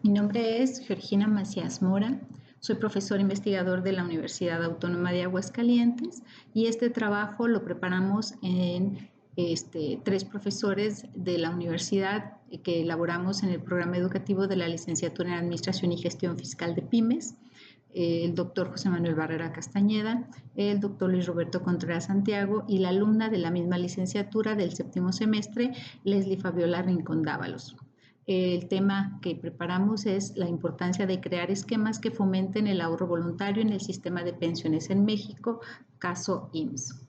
Mi nombre es Georgina Macías Mora, soy profesor investigador de la Universidad Autónoma de Aguascalientes y este trabajo lo preparamos en tres profesores de la universidad que elaboramos en el programa educativo de la licenciatura en Administración y Gestión Fiscal de Pymes, el doctor José Manuel Barrera Castañeda, el doctor Luis Roberto Contreras Santiago y la alumna de la misma licenciatura del séptimo semestre, Leslie Fabiola Rincón Dávalos. El tema que preparamos es la importancia de crear esquemas que fomenten el ahorro voluntario en el sistema de pensiones en México, caso IMSS.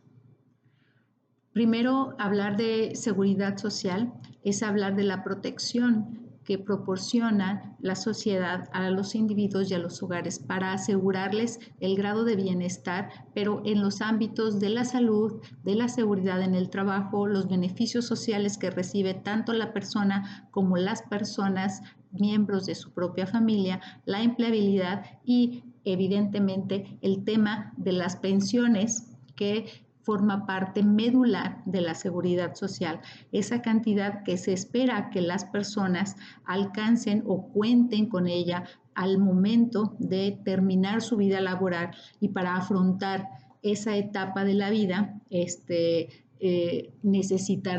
Primero, hablar de seguridad social es hablar de la protección que proporciona la sociedad a los individuos y a los hogares para asegurarles el grado de bienestar, pero en los ámbitos de la salud, de la seguridad en el trabajo, los beneficios sociales que recibe tanto la persona como las personas, miembros de su propia familia, la empleabilidad y evidentemente el tema de las pensiones que forma parte medular de la seguridad social, esa cantidad que se espera que las personas alcancen o cuenten con ella al momento de terminar su vida laboral y para afrontar esa etapa de la vida,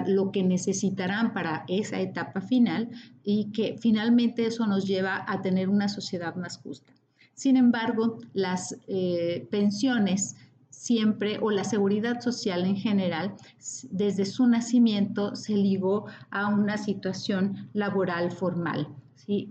lo que necesitarán para esa etapa final y que finalmente eso nos lleva a tener una sociedad más justa. Sin embargo, las pensiones siempre, o la seguridad social en general, desde su nacimiento se ligó a una situación laboral formal. ¿Sí?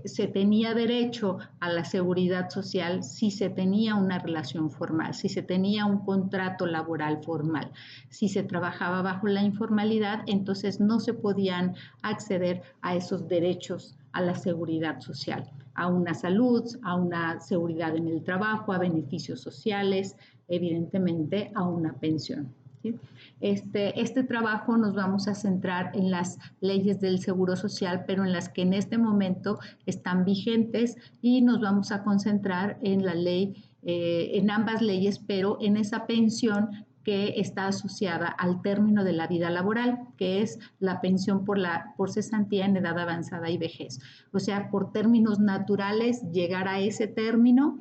Se tenía derecho a la seguridad social si se tenía una relación formal, si se tenía un contrato laboral formal. Si se trabajaba bajo la informalidad, entonces no se podían acceder a esos derechos a la seguridad social, a una salud, a una seguridad en el trabajo, a beneficios sociales, evidentemente a una pensión. ¿Sí? Este trabajo nos vamos a centrar en las leyes del Seguro Social, pero en las que en este momento están vigentes, y nos vamos a concentrar en la ley, en ambas leyes, pero en esa pensión que está asociada al término de la vida laboral, que es la pensión por cesantía en edad avanzada y vejez. O sea, por términos naturales, llegar a ese término,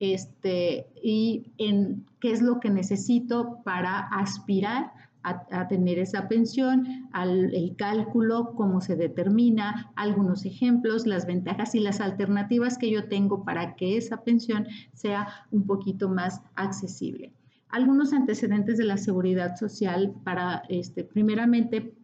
y en qué es lo que necesito para aspirar a tener esa pensión, el cálculo, cómo se determina, algunos ejemplos, las ventajas y las alternativas que yo tengo para que esa pensión sea un poquito más accesible. Algunos antecedentes de la seguridad social para, primeramente,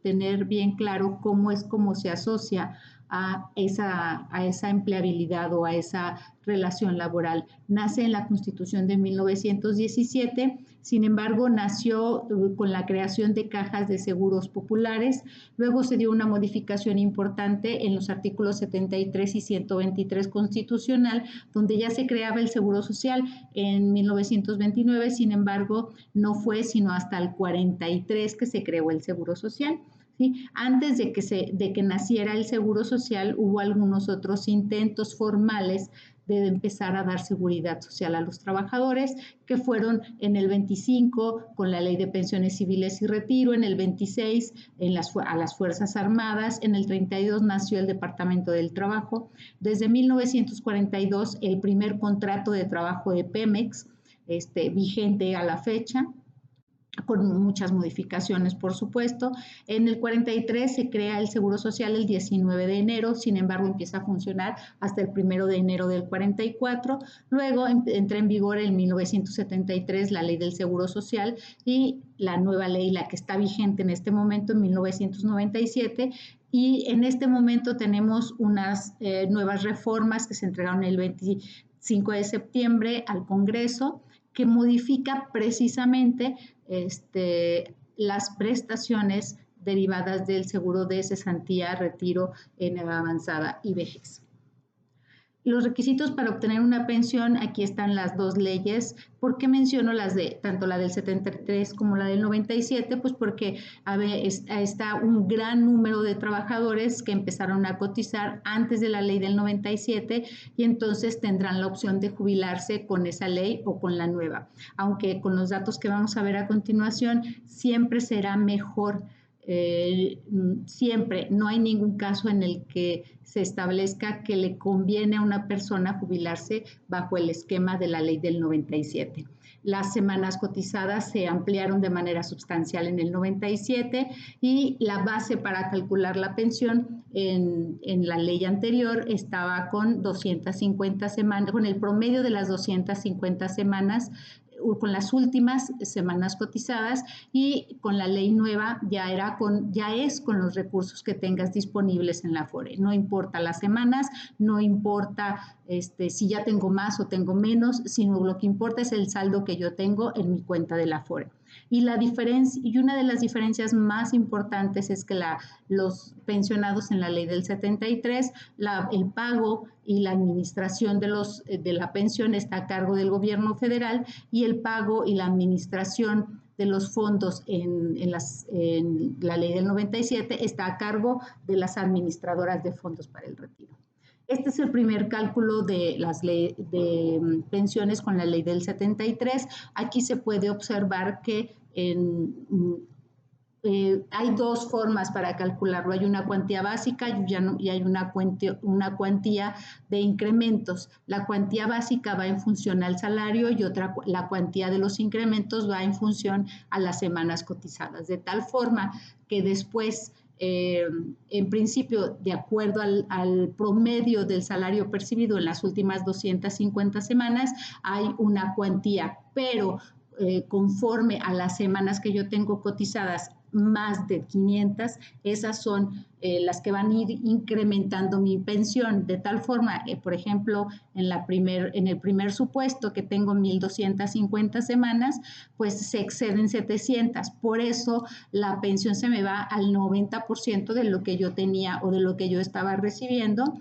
tener bien claro cómo se asocia a esa empleabilidad o a esa relación laboral. Nace en la Constitución de 1917, sin embargo, nació con la creación de cajas de seguros populares. Luego se dio una modificación importante en los artículos 73 y 123 constitucional, donde ya se creaba el Seguro Social en 1929, sin embargo, no fue sino hasta el 43 que se creó el Seguro Social. ¿Sí? Antes de que naciera el Seguro Social, hubo algunos otros intentos formales de empezar a dar seguridad social a los trabajadores, que fueron en el 25 con la Ley de Pensiones Civiles y Retiro, en el 26 a las Fuerzas Armadas, en el 32 nació el Departamento del Trabajo, desde 1942 el primer contrato de trabajo de Pemex, vigente a la fecha, con muchas modificaciones, por supuesto. En el 43 se crea el Seguro Social el 19 de enero, sin embargo empieza a funcionar hasta el 1 de enero del 44. Luego entra en vigor en 1973 la Ley del Seguro Social y la nueva ley, la que está vigente en este momento, en 1997. Y en este momento tenemos unas nuevas reformas que se entregaron el 25 de septiembre al Congreso, que modifica precisamente las prestaciones derivadas del seguro de cesantía, retiro en edad avanzada y vejez. Los requisitos para obtener una pensión, aquí están las dos leyes. ¿Por qué menciono tanto la del 73 como la del 97? Pues porque está un gran número de trabajadores que empezaron a cotizar antes de la ley del 97 y entonces tendrán la opción de jubilarse con esa ley o con la nueva. Aunque con los datos que vamos a ver a continuación, siempre será mejor siempre, no hay ningún caso en el que se establezca que le conviene a una persona jubilarse bajo el esquema de la ley del 97. Las semanas cotizadas se ampliaron de manera sustancial en el 97 y la base para calcular la pensión en la ley anterior estaba con 250 semanas, con el promedio de las 250 semanas, con las últimas semanas cotizadas, y con la ley nueva ya es con los recursos que tengas disponibles en la Afore. No importa las semanas, no importa si ya tengo más o tengo menos, sino lo que importa es el saldo que yo tengo en mi cuenta de la Afore. Y una de las diferencias más importantes es que los pensionados en la ley del 73, el pago y la administración de la pensión está a cargo del gobierno federal, y el pago y la administración de los fondos en la ley del 97 está a cargo de las administradoras de fondos para el retiro. Este es el primer cálculo de pensiones con la ley del 73. Aquí se puede observar que hay dos formas para calcularlo. Hay una cuantía básica y hay una cuantía de incrementos. La cuantía básica va en función al salario y la cuantía de los incrementos va en función a las semanas cotizadas. De tal forma que después, en principio, de acuerdo al promedio del salario percibido en las últimas 250 semanas, hay una cuantía, pero conforme a las semanas que yo tengo cotizadas, más de 500, esas son las que van a ir incrementando mi pensión, de tal forma, por ejemplo, en el primer supuesto que tengo 1,250 semanas, pues se exceden 700, por eso la pensión se me va al 90% de lo que yo tenía o de lo que yo estaba recibiendo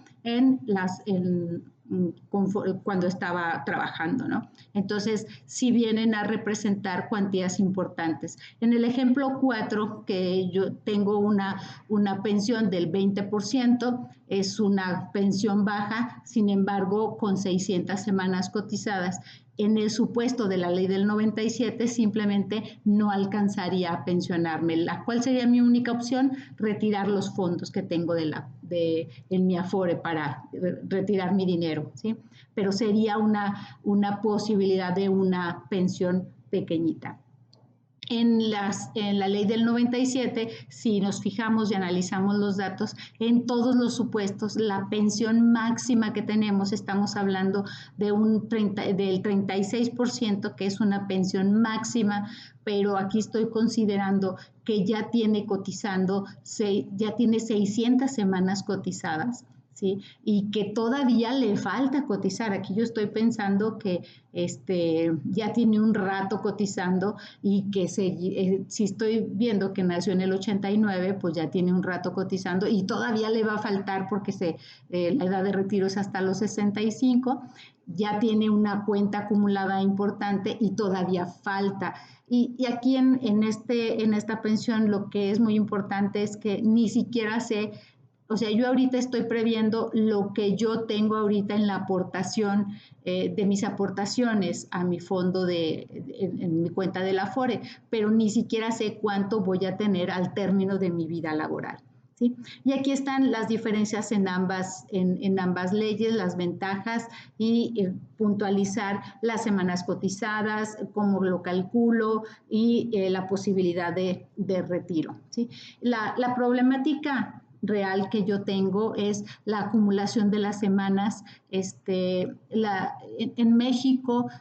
cuando estaba trabajando, ¿no? Entonces, sí vienen a representar cuantías importantes. En el ejemplo 4, que yo tengo una pensión del 20%, es una pensión baja, sin embargo, con 600 semanas cotizadas. En el supuesto de la ley del 97, simplemente no alcanzaría a pensionarme. ¿Cuál sería mi única opción? Retirar los fondos que tengo en mi Afore para retirar mi dinero, ¿sí? Pero sería una posibilidad de una pensión pequeñita. En la ley del 97, si nos fijamos y analizamos los datos, en todos los supuestos, la pensión máxima que tenemos, estamos hablando del 36%, que es una pensión máxima, pero aquí estoy considerando que ya tiene 600 semanas cotizadas, ¿sí? Y que todavía le falta cotizar. Aquí yo estoy pensando que ya tiene un rato cotizando, y que si estoy viendo que nació en el 89, pues ya tiene un rato cotizando y todavía le va a faltar porque la edad de retiro es hasta los 65, ya tiene una cuenta acumulada importante y todavía falta. Y aquí en esta pensión lo que es muy importante es que ni siquiera sé. O sea, yo ahorita estoy previendo lo que yo tengo ahorita en la aportación, de mis aportaciones a mi fondo en mi cuenta de la Afore, pero ni siquiera sé cuánto voy a tener al término de mi vida laboral, ¿sí? Y aquí están las diferencias en ambas leyes, las ventajas y puntualizar las semanas cotizadas, cómo lo calculo y la posibilidad de retiro, ¿sí? La problemática real que yo tengo es la acumulación de las semanas. En México,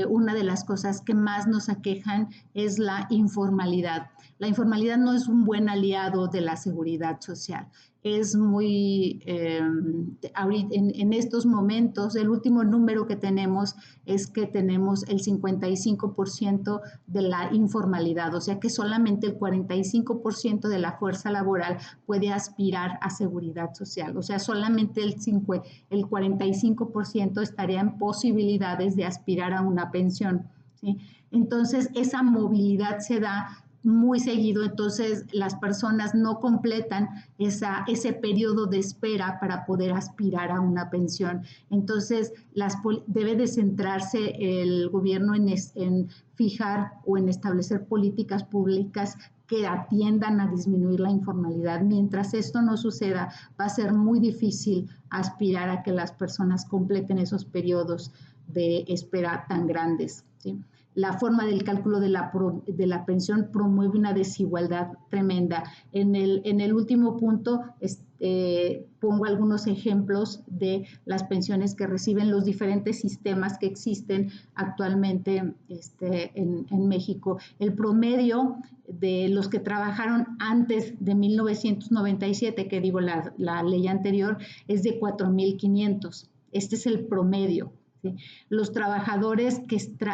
una de las cosas que más nos aquejan es la informalidad. La informalidad no es un buen aliado de la seguridad social. Es muy, en estos momentos, el último número que tenemos es que tenemos el 55% de la informalidad, o sea que solamente el 45% de la fuerza laboral puede aspirar a seguridad social, o sea, solamente el 45% estaría en posibilidades de aspirar a una pensión, ¿sí? Entonces, esa movilidad se da muy seguido, entonces las personas no completan ese periodo de espera para poder aspirar a una pensión. Entonces, debe de centrarse el gobierno en fijar o en establecer políticas públicas que atiendan a disminuir la informalidad. Mientras esto no suceda, va a ser muy difícil aspirar a que las personas completen esos periodos de espera tan grandes, ¿sí? La forma del cálculo de la pensión promueve una desigualdad tremenda. En el último punto pongo algunos ejemplos de las pensiones que reciben los diferentes sistemas que existen actualmente en México. El promedio de los que trabajaron antes de 1997, que digo la ley anterior, es de 4,500. Este es el promedio. ¿Sí? Los trabajadores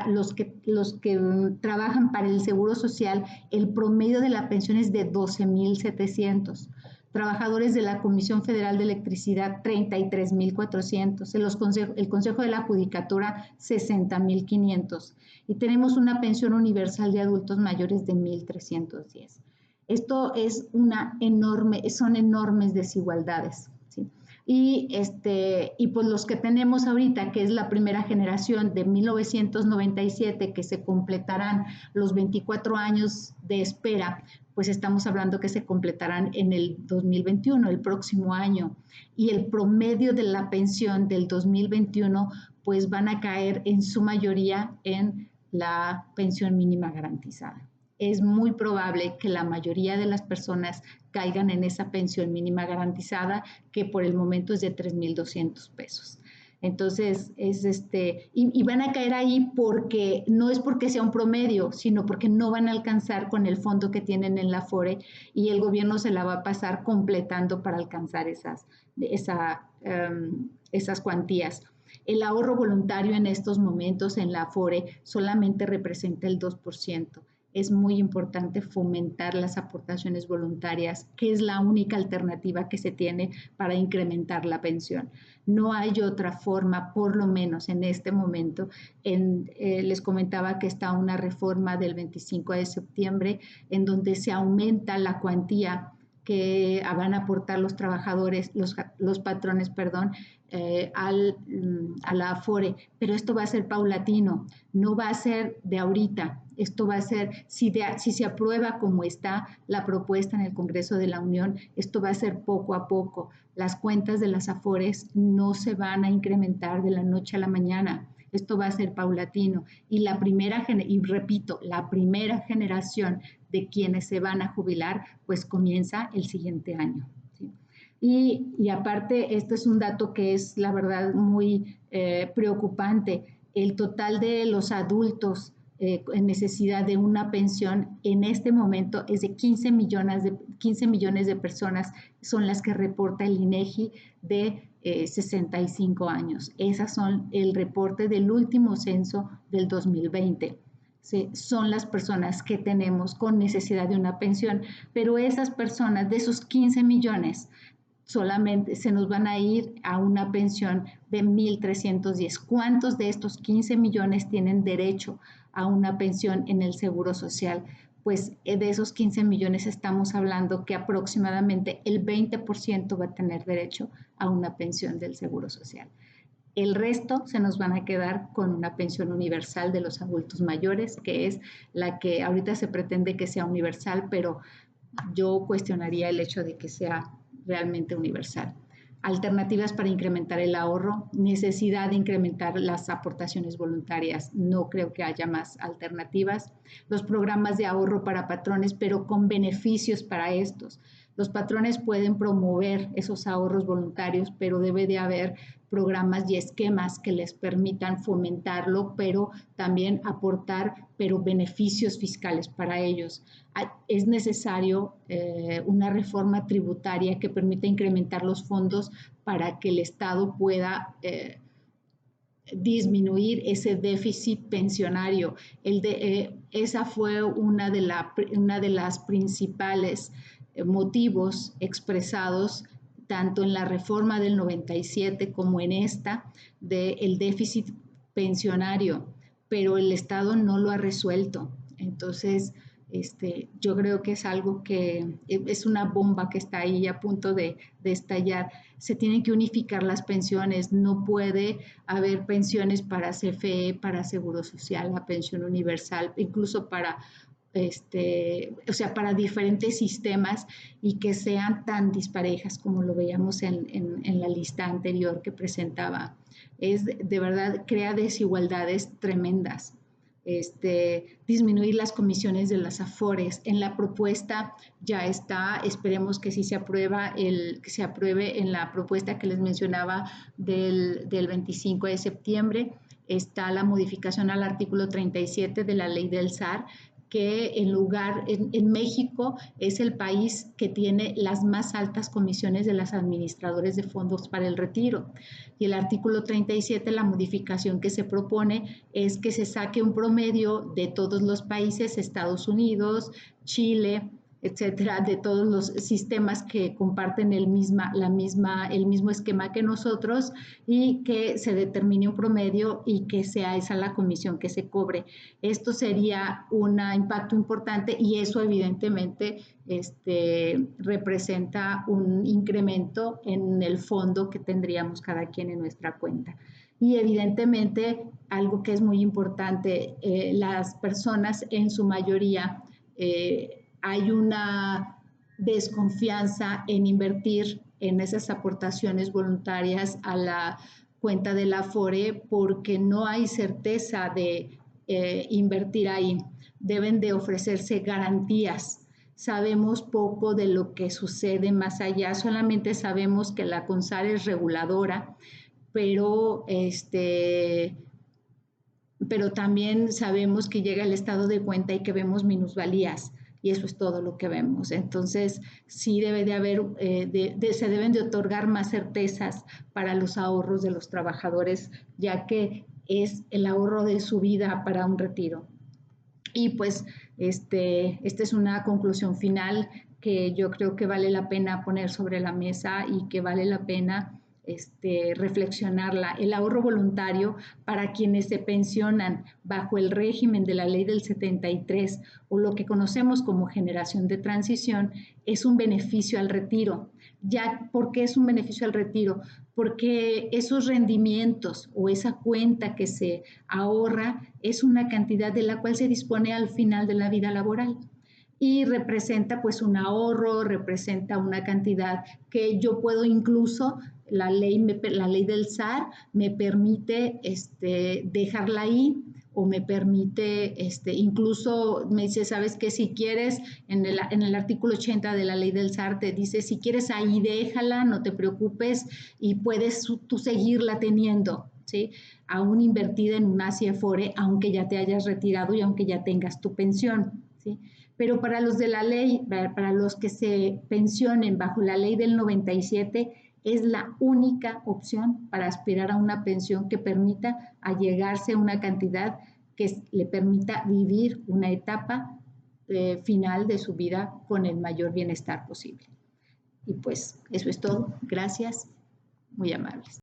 los que trabajan para el Seguro Social, el promedio de la pensión es de 12,700. Trabajadores de la Comisión Federal de Electricidad, 33,400. El Consejo de la Judicatura, 60,500. Y tenemos una pensión universal de adultos mayores de 1,310. Esto son enormes desigualdades. ¿Sí? Y pues los que tenemos ahorita, que es la primera generación de 1997, que se completarán los 24 años de espera, pues estamos hablando que se completarán en el 2021, el próximo año. Y el promedio de la pensión del 2021, pues van a caer en su mayoría en la pensión mínima garantizada. Es muy probable que la mayoría de las personas caigan en esa pensión mínima garantizada, que por el momento es de 3,200 pesos. Entonces, y van a caer ahí porque no es porque sea un promedio, sino porque no van a alcanzar con el fondo que tienen en la Afore, y el gobierno se la va a pasar completando para alcanzar esas cuantías. El ahorro voluntario en estos momentos en la Afore solamente representa el 2%. Es muy importante fomentar las aportaciones voluntarias, que es la única alternativa que se tiene para incrementar la pensión. No hay otra forma, por lo menos en este momento. Les comentaba que está una reforma del 25 de septiembre en donde se aumenta la cuantía que van a aportar los trabajadores, los patrones, perdón, a la Afore, pero esto va a ser paulatino, no va a ser de ahorita. Esto va a ser, si se aprueba como está la propuesta en el Congreso de la Unión, esto va a ser poco a poco. Las cuentas de las Afores no se van a incrementar de la noche a la mañana. Esto va a ser paulatino. Y la primera generación de quienes se van a jubilar, pues comienza el siguiente año. ¿Sí? Y aparte, este es un dato que es, la verdad, muy preocupante. El total de los adultos en necesidad de una pensión en este momento es de 15 millones de personas, son las que reporta el INEGI de 65 años. Esas son el reporte del último censo del 2020. ¿Sí? Son las personas que tenemos con necesidad de una pensión, pero esas personas, de esos 15 millones, solamente se nos van a ir a una pensión de 1,310. ¿Cuántos de estos 15 millones tienen derecho a una pensión en el Seguro Social? Pues de esos 15 millones estamos hablando que aproximadamente el 20% va a tener derecho a una pensión del Seguro Social. El resto se nos van a quedar con una pensión universal de los adultos mayores, que es la que ahorita se pretende que sea universal, pero yo cuestionaría el hecho de que sea realmente universal. Alternativas para incrementar el ahorro, necesidad de incrementar las aportaciones voluntarias, no creo que haya más alternativas. Los programas de ahorro para patrones, pero con beneficios para estos. Los patrones pueden promover esos ahorros voluntarios, pero debe de haber programas y esquemas que les permitan fomentarlo, pero también aportar, pero beneficios fiscales para ellos. Es necesario una reforma tributaria que permita incrementar los fondos para que el Estado pueda disminuir ese déficit pensionario. Esa fue una de las principales motivos expresados tanto en la reforma del 97 como en esta del déficit pensionario, pero el Estado no lo ha resuelto. Entonces, yo creo que es algo que es una bomba que está ahí a punto de estallar. Se tienen que unificar las pensiones, no puede haber pensiones para CFE, para Seguro Social, la pensión universal, incluso para o sea, para diferentes sistemas y que sean tan disparejas como lo veíamos en la lista anterior que presentaba. De verdad, crea desigualdades tremendas. Disminuir las comisiones de las AFORES. En la propuesta ya está, esperemos que sí se que se apruebe en la propuesta que les mencionaba del 25 de septiembre. Está la modificación al artículo 37 de la ley del SAR, que en México es el país que tiene las más altas comisiones de los administradores de fondos para el retiro. Y el artículo 37, la modificación que se propone es que se saque un promedio de todos los países, Estados Unidos, Chile, etcétera, de todos los sistemas que comparten el mismo esquema que nosotros, y que se determine un promedio y que sea esa la comisión que se cobre. Esto sería un impacto importante y eso evidentemente representa un incremento en el fondo que tendríamos cada quien en nuestra cuenta. Y evidentemente algo que es muy importante, las personas en su mayoría hay una desconfianza en invertir en esas aportaciones voluntarias a la cuenta de la Afore porque no hay certeza de invertir ahí. Deben de ofrecerse garantías. Sabemos poco de lo que sucede más allá, solamente sabemos que la CONSAR es reguladora, pero pero también sabemos que llega el estado de cuenta y que vemos minusvalías, y eso es todo lo que vemos. Entonces, sí debe de haber, se deben de otorgar más certezas para los ahorros de los trabajadores, ya que es el ahorro de su vida para un retiro. Y pues, esta es una conclusión final que yo creo que vale la pena poner sobre la mesa y que vale la pena reflexionarla. El ahorro voluntario para quienes se pensionan bajo el régimen de la ley del 73 o lo que conocemos como generación de transición es un beneficio al retiro. Ya, ¿por qué es un beneficio al retiro? Porque esos rendimientos o esa cuenta que se ahorra es una cantidad de la cual se dispone al final de la vida laboral y representa pues un ahorro, representa una cantidad que yo puedo incluso, la ley del SAR me permite dejarla ahí, o me permite, incluso me dice, ¿sabes qué? Si quieres, en el artículo 80 de la ley del SAR te dice, si quieres ahí déjala, no te preocupes y puedes tú seguirla teniendo, ¿sí? Aún invertida en una CIEFORE, aunque ya te hayas retirado y aunque ya tengas tu pensión, ¿sí? Pero para los de la ley, para los que se pensionen bajo la ley del 97, es la única opción para aspirar a una pensión que permita allegarse a una cantidad que le permita vivir una etapa final de su vida con el mayor bienestar posible. Y pues eso es todo. Gracias. Muy amables.